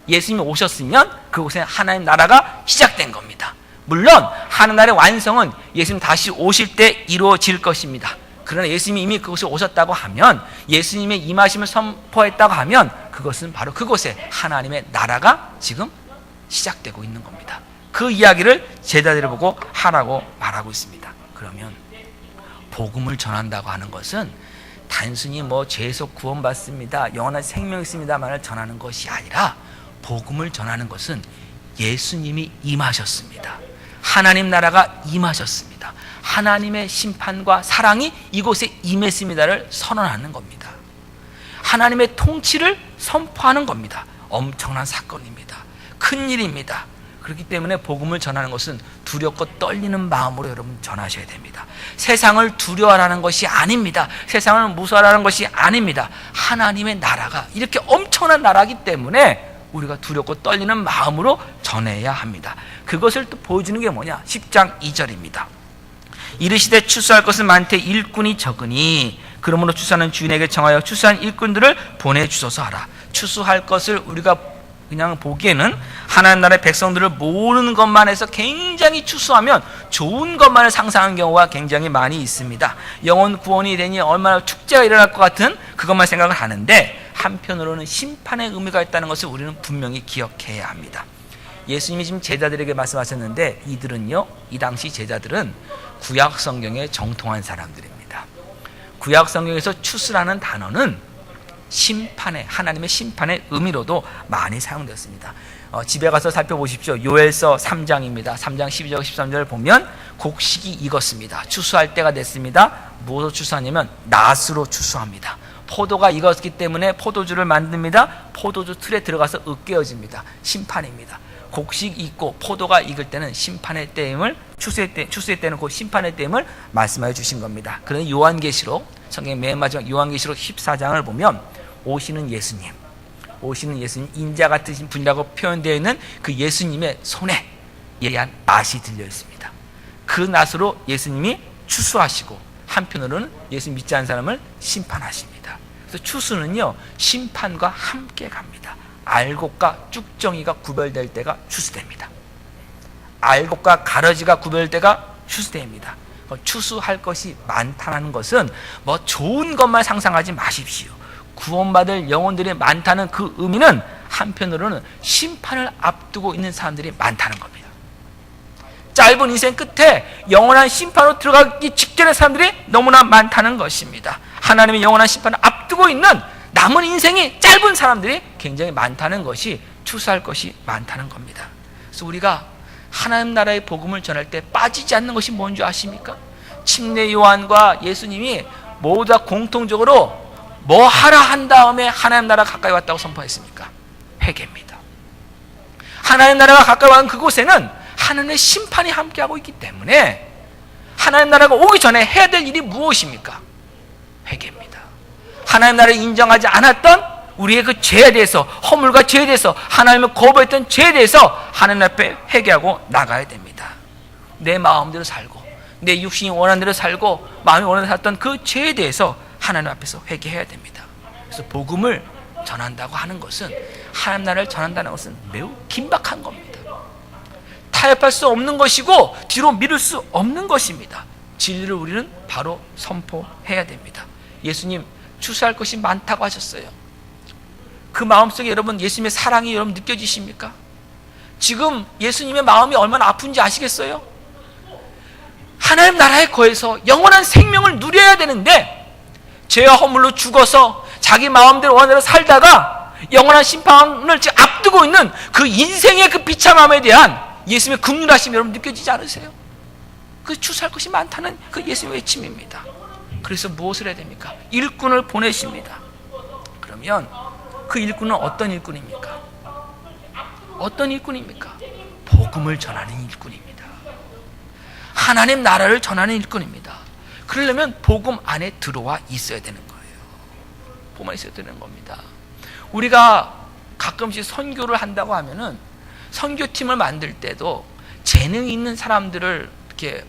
예수님이 오셨으면 그곳에 하나님 나라가 시작된 겁니다. 물론 하나님 나라의 완성은 예수님 다시 오실 때 이루어질 것입니다. 그러나 예수님이 이미 그곳에 오셨다고 하면, 예수님의 임하심을 선포했다고 하면, 그것은 바로 그곳에 하나님의 나라가 지금 시작되고 있는 겁니다. 그 이야기를 제자들을 보고 하라고 말하고 있습니다. 그러면 복음을 전한다고 하는 것은 단순히 죄에서 구원받습니다, 영원한 생명이 있습니다만을 전하는 것이 아니라, 복음을 전하는 것은 예수님이 임하셨습니다. 하나님 나라가 임하셨습니다. 하나님의 심판과 사랑이 이곳에 임했습니다를 선언하는 겁니다. 하나님의 통치를 선포하는 겁니다. 엄청난 사건입니다. 큰일입니다. 그렇기 때문에 복음을 전하는 것은 두렵고 떨리는 마음으로 여러분 전하셔야 됩니다. 세상을 두려워하라는 것이 아닙니다. 세상을 무서워하라는 것이 아닙니다. 하나님의 나라가 이렇게 엄청난 나라이기 때문에 우리가 두렵고 떨리는 마음으로 전해야 합니다. 그것을 또 보여주는 게 뭐냐? 10장 2절입니다. 이르시되 추수할 것은 많되 일꾼이 적으니 그러므로 추수하는 주인에게 청하여 추수한 일꾼들을 보내주소서 하라. 추수할 것을 우리가 그냥 보기에는 하나님 나라의 백성들을 모르는 것만 해서 굉장히 추수하면 좋은 것만을 상상하는 경우가 굉장히 많이 있습니다. 영혼 구원이 되니 얼마나 축제가 일어날 것 같은 그것만 생각을 하는데, 한편으로는 심판의 의미가 있다는 것을 우리는 분명히 기억해야 합니다. 예수님이 지금 제자들에게 말씀하셨는데, 이 당시 제자들은 구약 성경에 정통한 사람들입니다. 구약 성경에서 추수라는 단어는 하나님의 심판의 의미로도 많이 사용되었습니다. 집에 가서 살펴보십시오. 요엘서 3장입니다. 3장 12절 13절을 보면 곡식이 익었습니다. 추수할 때가 됐습니다. 무엇으로 추수하냐면 낫으로 추수합니다. 포도가 익었기 때문에 포도주를 만듭니다. 포도주 틀에 들어가서 으깨어집니다. 심판입니다. 곡식이 익고 포도가 익을 때는 심판의 때임을, 추수의 때는 그 심판의 때임을 말씀하여 주신 겁니다. 그런데 요한계시록, 성경 맨 마지막 요한계시록 14장을 보면 오시는 예수님, 인자 같으신 분이라고 표현되어 있는 그 예수님의 손에 예리한 낫이 들려 있습니다. 그 낫으로 예수님이 추수하시고 한편으로는 예수 믿지 않는 사람을 심판하십니다. 그래서 추수는요, 심판과 함께 갑니다. 알곡과 쭉정이가 구별될 때가 추수됩니다. 알곡과 가러지가 구별될 때가 추수됩니다. 추수할 것이 많다는 것은 좋은 것만 상상하지 마십시오. 구원받을 영혼들이 많다는 그 의미는 한편으로는 심판을 앞두고 있는 사람들이 많다는 겁니다. 짧은 인생 끝에 영원한 심판으로 들어가기 직전의 사람들이 너무나 많다는 것입니다. 하나님의 영원한 심판을 앞두고 있는 남은 인생이 짧은 사람들이 굉장히 많다는 것이, 추수할 것이 많다는 겁니다. 그래서 우리가 하나님 나라의 복음을 전할 때 빠지지 않는 것이 뭔지 아십니까? 침례 요한과 예수님이 모두 다 공통적으로 뭐 하라 한 다음에 하나님 나라가 가까이 왔다고 선포했습니까? 회개입니다. 하나님 나라가 가까이 온 그곳에는 하나님의 심판이 함께하고 있기 때문에 하나님 나라가 오기 전에 해야 될 일이 무엇입니까? 회개입니다. 하나님 나라를 인정하지 않았던 우리의 그 죄에 대해서, 허물과 죄에 대해서, 하나님을 거부했던 죄에 대해서 하나님 앞에 회개하고 나가야 됩니다. 내 마음대로 살고 내 육신이 원하는 대로 살고 마음이 원하는 대로 살던 그 죄에 대해서 하나님 앞에서 회개해야 됩니다. 그래서 복음을 전한다고 하는 것은, 하나님 나라를 전한다는 것은 매우 긴박한 겁니다. 타협할 수 없는 것이고 뒤로 미룰 수 없는 것입니다. 진리를 우리는 바로 선포해야 됩니다. 예수님 추수할 것이 많다고 하셨어요. 그 마음속에 여러분 예수님의 사랑이 여러분 느껴지십니까? 지금 예수님의 마음이 얼마나 아픈지 아시겠어요? 하나님 나라에 거해서 영원한 생명을 누려야 되는데 죄와 허물로 죽어서 자기 마음대로 원대로 살다가 영원한 심판을 지금 앞두고 있는 그 인생의 그 비참함에 대한 예수님의 긍휼하심이 여러분 느껴지지 않으세요? 그 추수할 것이 많다는 그 예수님의 외침입니다. 그래서 무엇을 해야 됩니까? 일꾼을 보내십니다. 그러면 그 일꾼은 어떤 일꾼입니까? 어떤 일꾼입니까? 복음을 전하는 일꾼입니다. 하나님 나라를 전하는 일꾼입니다. 그러려면 복음 안에 들어와 있어야 되는 거예요. 복음 안에 있어야 되는 겁니다. 우리가 가끔씩 선교를 한다고 하면은 선교팀을 만들 때도 재능이 있는 사람들을 이렇게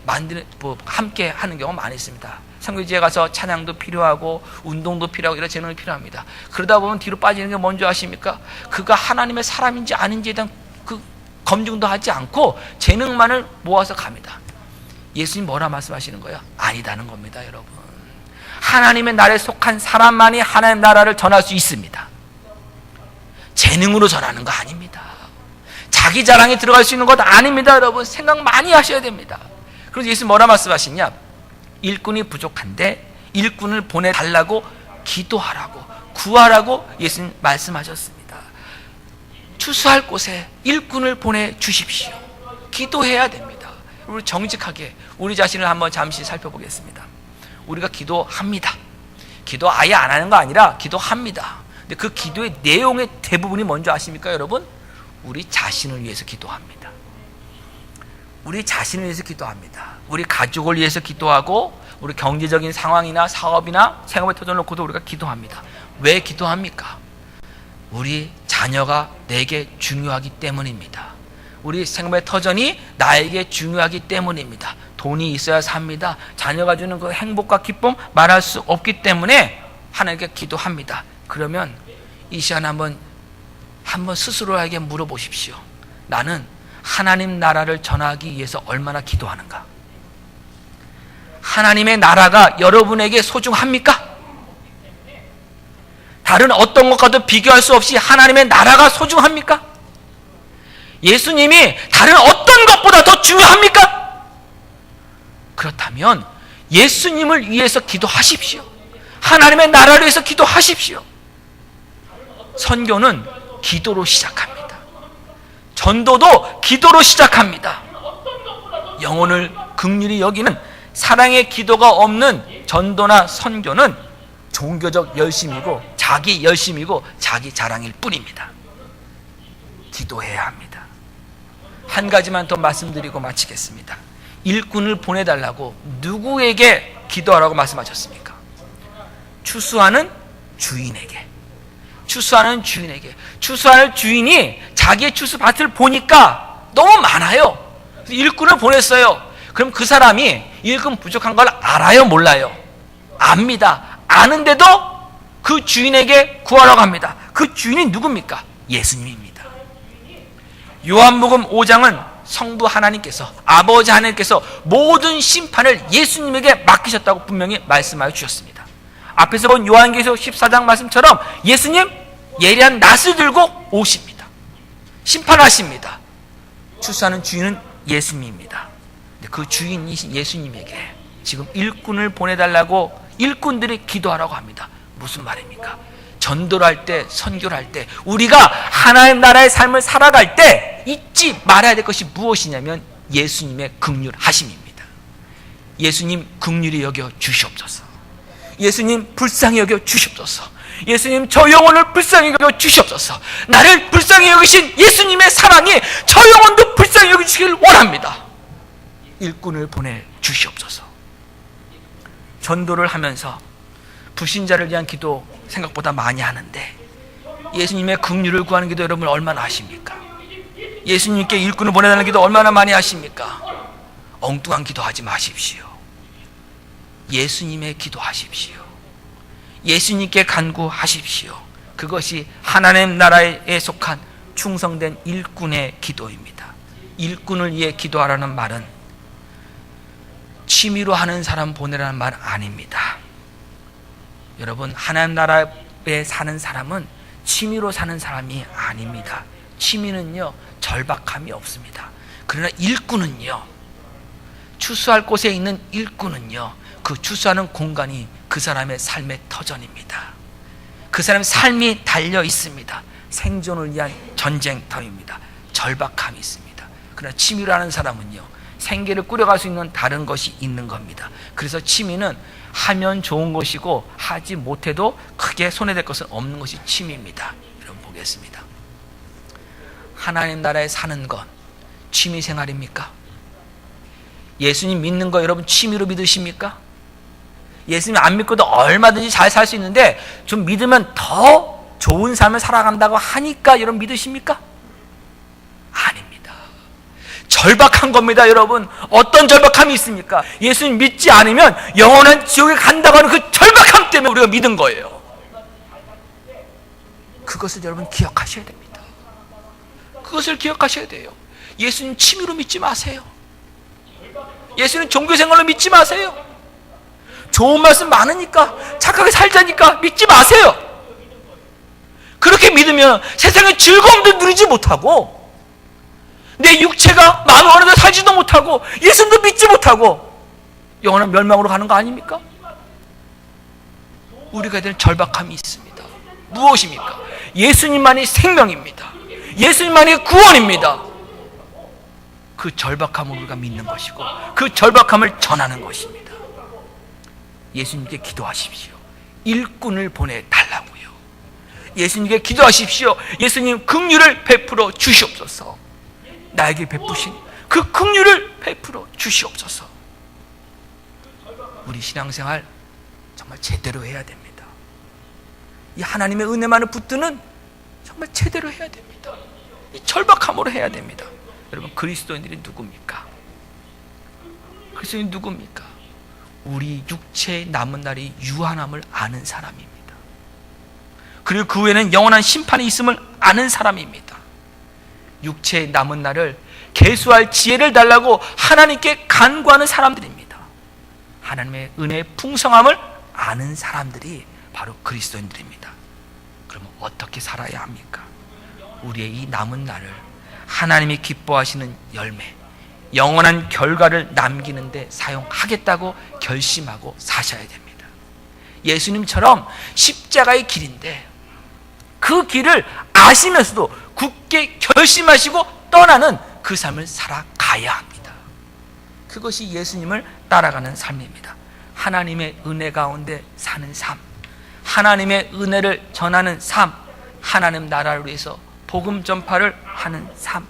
함께 하는 경우가 많이 있습니다. 선교지에 가서 찬양도 필요하고 운동도 필요하고 이런 재능이 필요합니다. 그러다 보면 뒤로 빠지는 게 뭔지 아십니까? 그가 하나님의 사람인지 아닌지에 대한 그 검증도 하지 않고 재능만을 모아서 갑니다. 예수님 뭐라 말씀하시는 거예요? 아니다는 겁니다, 여러분. 하나님의 나라에 속한 사람만이 하나님의 나라를 전할 수 있습니다. 재능으로 전하는 거 아닙니다. 자기 자랑에 들어갈 수 있는 것 아닙니다, 여러분. 생각 많이 하셔야 됩니다. 그래서 예수님 뭐라 말씀하시냐? 일꾼이 부족한데 일꾼을 보내달라고 기도하라고 구하라고 예수님 말씀하셨습니다. 추수할 곳에 일꾼을 보내주십시오. 기도해야 됩니다. 우리 정직하게 우리 자신을 한번 잠시 살펴보겠습니다. 우리가 기도합니다. 기도 아예 안 하는 거 아니라 기도합니다. 근데 그 기도의 내용의 대부분이 뭔지 아십니까, 여러분? 우리 자신을 위해서 기도합니다. 우리 자신을 위해서 기도합니다. 우리 가족을 위해서 기도하고 우리 경제적인 상황이나 사업이나 생업에 터져놓고도 우리가 기도합니다. 왜 기도합니까? 우리 자녀가 내게 중요하기 때문입니다. 우리 생업의 터전이 나에게 중요하기 때문입니다. 돈이 있어야 삽니다. 자녀가 주는 그 행복과 기쁨 말할 수 없기 때문에 하나님께 기도합니다. 그러면 이 시간에 한번 스스로에게 물어보십시오. 나는 하나님 나라를 전하기 위해서 얼마나 기도하는가? 하나님의 나라가 여러분에게 소중합니까? 다른 어떤 것과도 비교할 수 없이 하나님의 나라가 소중합니까? 예수님이 다른 어떤 것보다 더 중요합니까? 그렇다면 예수님을 위해서 기도하십시오. 하나님의 나라를 위해서 기도하십시오. 선교는 기도로 시작합니다. 전도도 기도로 시작합니다. 영혼을 긍휼히 여기는 사랑의 기도가 없는 전도나 선교는 종교적 열심이고 자기 열심이고 자기 자랑일 뿐입니다. 기도해야 합니다. 한 가지만 더 말씀드리고 마치겠습니다. 일꾼을 보내달라고 누구에게 기도하라고 말씀하셨습니까? 추수하는 주인에게. 추수하는 주인에게. 추수할 주인이 자기의 추수밭을 보니까 너무 많아요. 일꾼을 보냈어요. 그럼 그 사람이 일꾼 부족한 걸 알아요, 몰라요? 압니다. 아는데도 그 주인에게 구하라고 합니다. 그 주인이 누굽니까? 예수님입니다. 요한복음 5장은 성부 하나님께서, 아버지 하나님께서 모든 심판을 예수님에게 맡기셨다고 분명히 말씀하여 주셨습니다. 앞에서 본 요한계시록 14장 말씀처럼 예수님 예리한 낫을 들고 오십니다. 심판하십니다. 추수하는 주인은 예수님입니다. 그 주인이신 예수님에게 지금 일꾼을 보내달라고 일꾼들이 기도하라고 합니다. 무슨 말입니까? 전도를 할 때, 선교를 할 때, 우리가 하나님 나라의 삶을 살아갈 때 잊지 말아야 될 것이 무엇이냐면 예수님의 긍휼하심입니다. 예수님 긍휼히 여겨 주시옵소서. 예수님 불쌍히 여겨 주시옵소서. 예수님 저 영혼을 불쌍히 여겨 주시옵소서. 나를 불쌍히 여기신 예수님의 사랑이 저 영혼도 불쌍히 여기시길 원합니다. 일꾼을 보내 주시옵소서. 전도를 하면서 불신자를 위한 기도 생각보다 많이 하는데 예수님의 긍휼을 구하는 기도 여러분 얼마나 하십니까? 예수님께 일꾼을 보내달라는 기도 얼마나 많이 하십니까? 엉뚱한 기도하지 마십시오. 예수님의 기도하십시오. 예수님께 간구하십시오. 그것이 하나님 나라에 속한 충성된 일꾼의 기도입니다. 일꾼을 위해 기도하라는 말은 취미로 하는 사람 보내라는 말 아닙니다. 여러분, 하나님 나라에 사는 사람은 취미로 사는 사람이 아닙니다. 취미는요, 절박함이 없습니다. 그러나 일꾼은요, 추수할 곳에 있는 일꾼은요, 그 추수하는 공간이 그 사람의 삶의 터전입니다. 그 사람의 삶이 달려 있습니다. 생존을 위한 전쟁터입니다. 절박함이 있습니다. 그러나 취미로 하는 사람은요, 생계를 꾸려갈 수 있는 다른 것이 있는 겁니다. 그래서 취미는 하면 좋은 것이고 하지 못해도 크게 손해될 것은 없는 것이 취미입니다. 여러분 보겠습니다. 하나님 나라에 사는 건 취미 생활입니까? 예수님 믿는 거 여러분 취미로 믿으십니까? 예수님 안 믿고도 얼마든지 잘 살 수 있는데 좀 믿으면 더 좋은 삶을 살아간다고 하니까 여러분 믿으십니까? 아닙니다. 절박한 겁니다. 여러분, 어떤 절박함이 있습니까? 예수님 믿지 않으면 영원한 지옥에 간다고 하는 그 절박함 때문에 우리가 믿은 거예요. 그것을 여러분 기억하셔야 됩니다. 그것을 기억하셔야 돼요. 예수님 취미로 믿지 마세요. 예수님 종교생활로 믿지 마세요. 좋은 말씀 많으니까, 착하게 살자니까 믿지 마세요. 그렇게 믿으면 세상의 즐거움도 누리지 못하고, 내 육체가 마음 원하는 살지도 못하고, 예수님도 믿지 못하고 영원한 멸망으로 가는 거 아닙니까? 우리가 될 절박함이 있습니다. 무엇입니까? 예수님만이 생명입니다. 예수님만이 구원입니다. 그 절박함을 우리가 믿는 것이고, 그 절박함을 전하는 것입니다. 예수님께 기도하십시오. 일꾼을 보내달라고요. 예수님께 기도하십시오. 예수님 긍휼을 베풀어 주시옵소서. 나에게 베푸신 그 긍휼을 베풀어 주시옵소서. 우리 신앙생활 정말 제대로 해야 됩니다. 이 하나님의 은혜만을 붙드는 정말 제대로 해야 됩니다. 이 절박함으로 해야 됩니다. 여러분, 그리스도인들이 누굽니까? 그리스도인이 누굽니까? 우리 육체의 남은 날이 유한함을 아는 사람입니다. 그리고 그 후에는 영원한 심판이 있음을 아는 사람입니다. 육체의 남은 날을 계수할 지혜를 달라고 하나님께 간구하는 사람들입니다. 하나님의 은혜의 풍성함을 아는 사람들이 바로 그리스도인들입니다. 그러면 어떻게 살아야 합니까? 우리의 이 남은 날을 하나님이 기뻐하시는 열매, 영원한 결과를 남기는 데 사용하겠다고 결심하고 사셔야 됩니다. 예수님처럼 십자가의 길인데 그 길을 아시면서도 굳게 결심하시고 떠나는 그 삶을 살아가야 합니다. 그것이 예수님을 따라가는 삶입니다. 하나님의 은혜 가운데 사는 삶, 하나님의 은혜를 전하는 삶, 하나님 나라를 위해서 복음 전파를 하는 삶,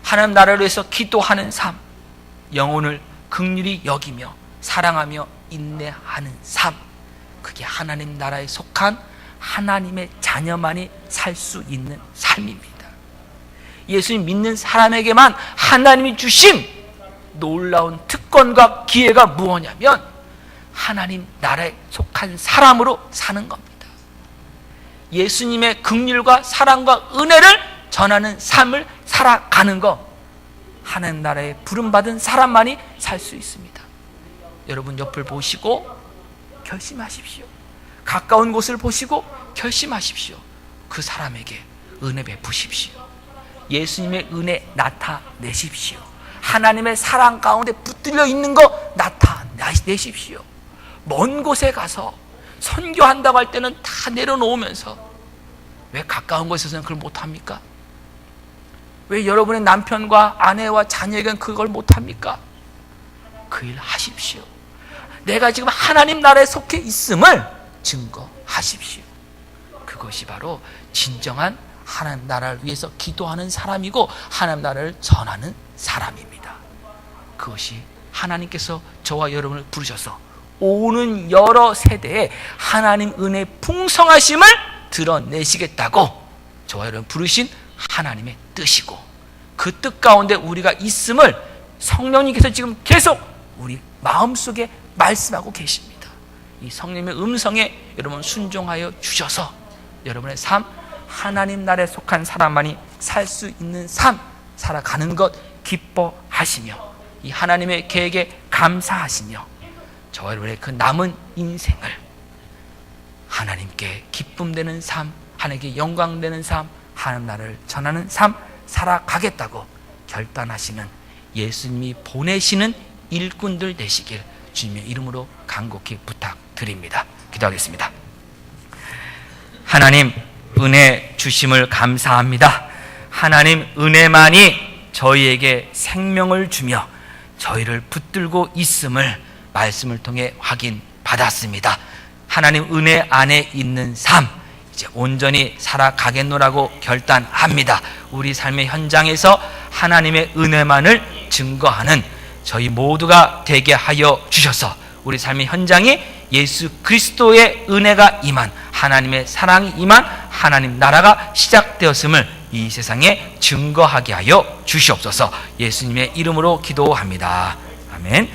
하나님 나라를 위해서 기도하는 삶, 영혼을 긍휼히 여기며 사랑하며 인내하는 삶, 그게 하나님 나라에 속한 하나님의 자녀만이 살 수 있는 삶입니다. 예수님 믿는 사람에게만 하나님이 주신 놀라운 특권과 기회가 무엇이냐면 하나님 나라에 속한 사람으로 사는 겁니다. 예수님의 긍휼과 사랑과 은혜를 전하는 삶을 살아가는 것, 하나님 나라에 부름받은 사람만이 살 수 있습니다. 여러분 옆을 보시고 결심하십시오. 가까운 곳을 보시고 결심하십시오. 그 사람에게 은혜 베푸십시오. 예수님의 은혜 나타내십시오. 하나님의 사랑 가운데 붙들려 있는 거 나타내십시오. 먼 곳에 가서 선교한다고 할 때는 다 내려놓으면서 왜 가까운 곳에서는 그걸 못합니까? 왜 여러분의 남편과 아내와 자녀에게는 그걸 못합니까? 그 일 하십시오. 내가 지금 하나님 나라에 속해 있음을 증거하십시오. 그것이 바로 진정한 하나님 나라를 위해서 기도하는 사람이고 하나님 나라를 전하는 사람입니다. 그것이 하나님께서 저와 여러분을 부르셔서 오는 여러 세대에 하나님 은혜의 풍성하심을 드러내시겠다고 저와 여러분 부르신 하나님의 뜻이고, 그 뜻 가운데 우리가 있음을 성령님께서 지금 계속 우리 마음속에 말씀하고 계십니다. 이 성령님의 음성에 여러분 순종하여 주셔서 여러분의 삶, 하나님 나라에 속한 사람만이 살 수 있는 삶 살아가는 것 기뻐하시며, 이 하나님의 계획에 감사하시며 저와 여러분의 그 남은 인생을 하나님께 기쁨 되는 삶, 하나님께 영광 되는 삶, 하나님 나라를 전하는 삶 살아가겠다고 결단하시는, 예수님이 보내시는 일꾼들 되시길 주님의 이름으로 간곡히 부탁드립니다. 기도하겠습니다. 하나님, 은혜 주심을 감사합니다. 하나님, 은혜만이 저희에게 생명을 주며 저희를 붙들고 있음을 말씀을 통해 확인받았습니다. 하나님, 은혜 안에 있는 삶 이제 온전히 살아가겠노라고 결단합니다. 우리 삶의 현장에서 하나님의 은혜만을 증거하는 저희 모두가 되게 하여 주셔서 우리 삶의 현장에 예수 그리스도의 은혜가 임한, 하나님의 사랑이 임한 하나님 나라가 시작되었음을 이 세상에 증거하게 하여 주시옵소서. 예수님의 이름으로 기도합니다. 아멘.